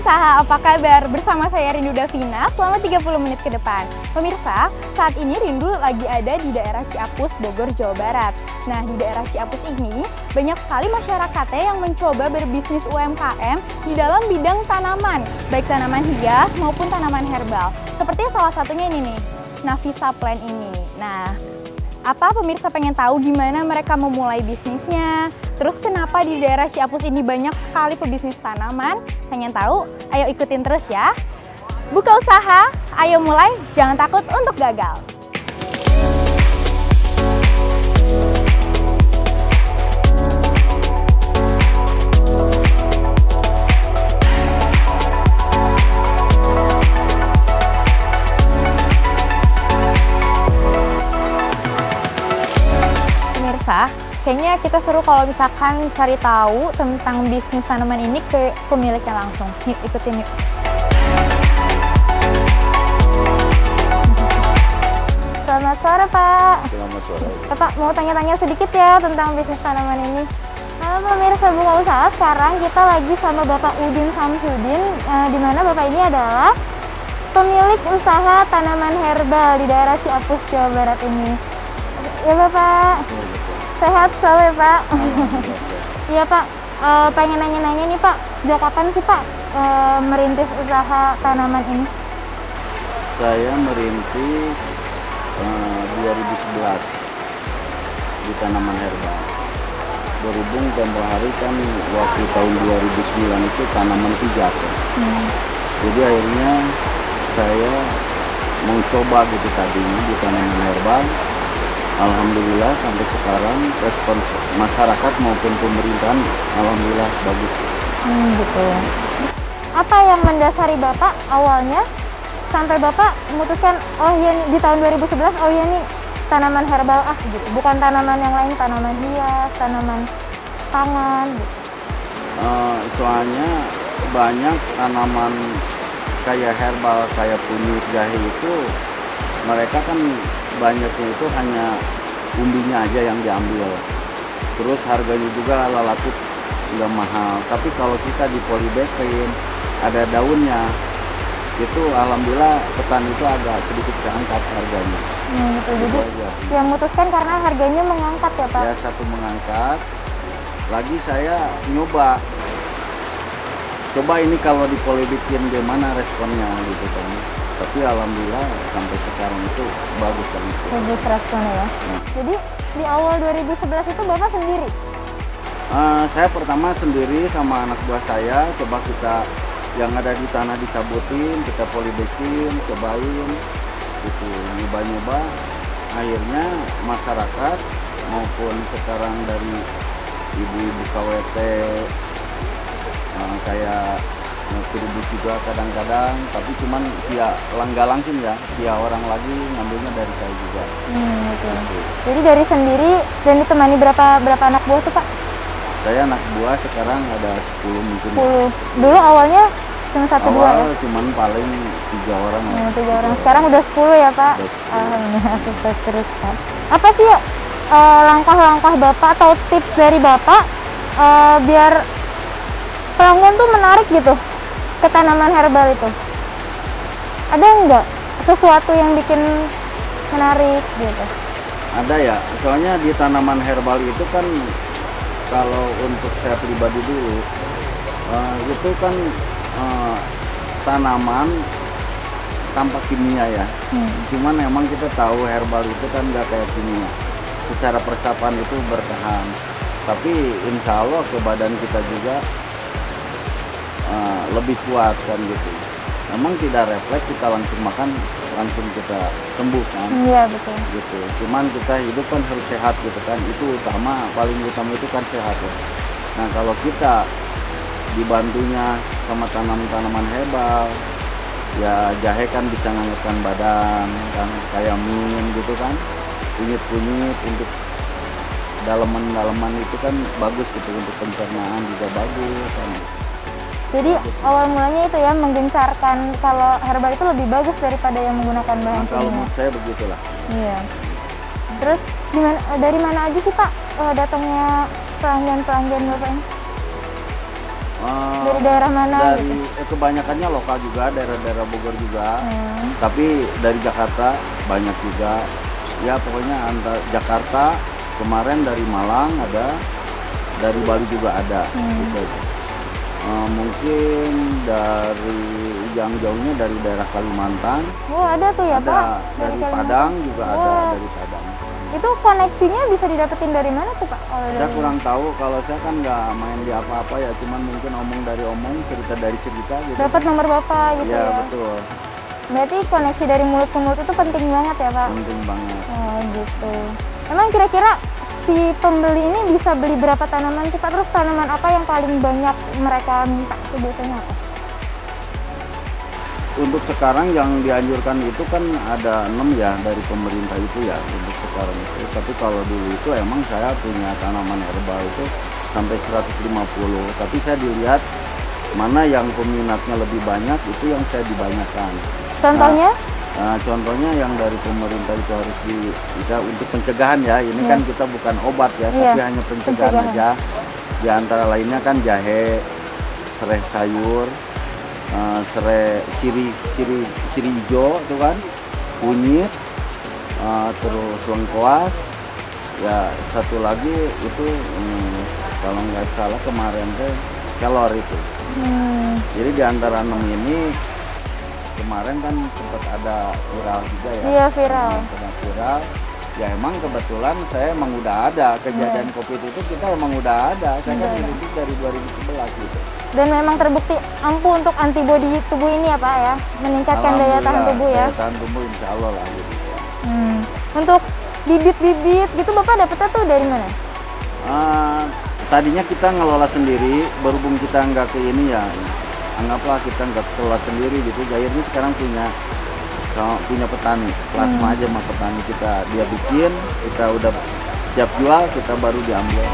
Usaha, apa kabar? Bersama saya Rindu Davina selama 30 menit ke depan. Pemirsa, saat ini Rindu lagi ada di daerah Ciapus, Bogor, Jawa Barat. Nah, di daerah Ciapus ini banyak sekali masyarakatnya yang mencoba berbisnis UMKM di dalam bidang tanaman, baik tanaman hias maupun tanaman herbal. Seperti salah satunya ini nih, Nafisa Plant ini. Nah, apa pemirsa pengen tahu gimana mereka memulai bisnisnya? Terus kenapa di daerah Ciapus ini banyak sekali pebisnis tanaman? Pengen tahu? Ayo ikutin terus ya. Buka usaha, ayo mulai, jangan takut untuk gagal. Pemirsa, kayaknya kita seru kalau misalkan cari tahu tentang bisnis tanaman ini ke pemiliknya langsung. Yuk, ikutin yuk. Selamat sore, Pak. Selamat sore. Pak, mau tanya-tanya sedikit ya tentang bisnis tanaman ini. Halo pemirsa Buka Usaha, sekarang kita lagi sama Bapak Udin Samsudin, di mana Bapak ini adalah pemilik usaha tanaman herbal di daerah Ciapus, Jawa Barat ini. Ya Bapak. Sehat selalu ya Pak. Iya Pak, pengen nanya-nanya nih Pak, sejak kapan sih Pak merintis usaha tanaman ini? Saya merintis 2011 di tanaman herbal. Berhubung tempoh hari kan waktu tahun 2009 itu tanaman itu jatuh. Jadi akhirnya saya mau coba gitu tadinya di tanaman herbal. Alhamdulillah sampai sekarang respon masyarakat maupun pemerintahan alhamdulillah bagus. Gitu. Apa yang mendasari Bapak awalnya sampai Bapak memutuskan oh iya nih, di tahun 2011 oh iya nih tanaman herbal gitu, bukan tanaman yang lain, tanaman hias, tanaman pangan gitu. Soalnya banyak tanaman kayak herbal kayak kunyit, jahe itu mereka kan banyaknya itu hanya umbinya aja yang diambil, terus harganya juga relatif nggak mahal. Tapi kalau kita di polybagging ada daunnya itu alhamdulillah petani itu agak sedikit keangkat harganya. Gitu. Jadi yang memutuskan karena harganya mengangkat ya Pak? Ya, satu mengangkat, lagi saya coba ini kalau di polybagging gimana responnya gitu kan. Tapi alhamdulillah sampai sekarang itu bagus kan. Bagus responnya ya. Jadi di awal 2011 itu Bapak sendiri? Saya pertama sendiri sama anak buah saya, coba kita yang ada di tanah dicabutin, kita polybagging, cobain gitu, nyoba-nyoba. Akhirnya masyarakat maupun sekarang dari ibu-ibu KWT kayak terubus juga kadang-kadang, tapi cuman dia nggak langsung ya, dia orang lagi ngambilnya dari saya juga. Gitu. Jadi dari sendiri dan ditemani berapa anak buah tuh Pak? Saya anak buah sekarang ada 10 mungkin. 10. Dulu awalnya cuma 1-2 ya? Cuman paling 3 orang. 3 orang. Sekarang udah 10 ya Pak? Alhamdulillah, sukses terus Pak. Apa sih langkah-langkah Bapak atau tips dari Bapak biar pelanggan tuh menarik gitu ke tanaman herbal itu? Ada nggak sesuatu yang bikin menarik gitu? Ada ya, soalnya di tanaman herbal itu kan kalau untuk saya pribadi dulu itu kan tanaman tanpa kimia ya. Cuman memang kita tahu herbal itu kan nggak kayak kimia, secara persapan itu bertahan, tapi insya Allah ke badan kita juga lebih kuat kan gitu. Memang tidak refleks kita langsung makan langsung kita sembuh kan. Iya betul. Gitu. Cuman kita hidup kan harus sehat gitu kan. Itu paling utama itu kan sehat ya. Nah kalau kita dibantunya sama tanaman herbal, ya jahe kan bisa menghangatkan badan kan, kayak mint gitu kan, kunyit untuk dalaman itu kan bagus gitu, untuk pencernaan juga bagus kan. Jadi awal mulanya itu ya menggencarkan kalau herbal itu lebih bagus daripada yang menggunakan bahan kimia. Kalau menurut saya begitulah. Iya. Terus dari mana aja sih Pak datangnya pelanggan Bapak ini? dari daerah mana? Dari kebanyakannya lokal juga, daerah-daerah Bogor juga. Tapi dari Jakarta banyak juga. Ya pokoknya antar Jakarta, kemarin dari Malang ada, dari Bali juga ada. Gitu. Mungkin dari yang jauhnya dari daerah Kalimantan. Oh ada tuh ya ada, Pak? Dari Padang juga ada, dari Padang. Itu koneksinya bisa didapetin dari mana tuh Pak? Saya kurang tahu, kalau saya kan nggak main di apa-apa ya, cuman mungkin omong dari omong, cerita dari cerita gitu. Dapat nomor Bapak gitu ya? Iya betul. Berarti koneksi dari mulut ke mulut itu penting banget ya Pak? Penting banget. Oh gitu. Emang kira-kira si pembeli ini bisa beli berapa tanaman sih Pak? Terus tanaman apa yang paling banyak mereka minta itu biasanya apa? Untuk sekarang yang dianjurkan itu kan ada 6 ya dari pemerintah itu ya untuk sekarang itu. Tapi kalau dulu itu emang saya punya tanaman herbal itu sampai 150. Tapi saya dilihat mana yang peminatnya lebih banyak itu yang saya dibanyakan. Contohnya? Nah, contohnya yang dari pemerintah itu harus bisa untuk pencegahan ya. Ini kan kita bukan obat ya, tapi hanya pencegahan aja. Di antara lainnya kan jahe, serai sayur, serai siri hijau itu kan, kunyit, terus lengkuas. Ya satu lagi itu kalau nggak salah kemarin teh kelor itu. Jadi di antara 6 ini kemarin kan sempat ada viral juga ya. Iya viral. Sempat viral. Ya emang kebetulan saya emang udah ada kejadian COVID itu, kita emang udah ada. Saya kan merintis dari 2011 gitu. Dan memang terbukti ampuh untuk antibodi tubuh ini ya Pak ya, meningkatkan daya tahan tubuh ya. Daya tahan tubuh insya Allah lah gitu. Untuk bibit-bibit gitu Bapak dapetnya tuh dari mana? Tadinya kita ngelola sendiri, berhubung kita nggak ke ini ya, anggaplah kita nggak kelola sendiri gitu. Akhirnya sekarang punya petani, plasma aja sama petani kita, dia bikin, kita udah siap jual, kita baru diambil.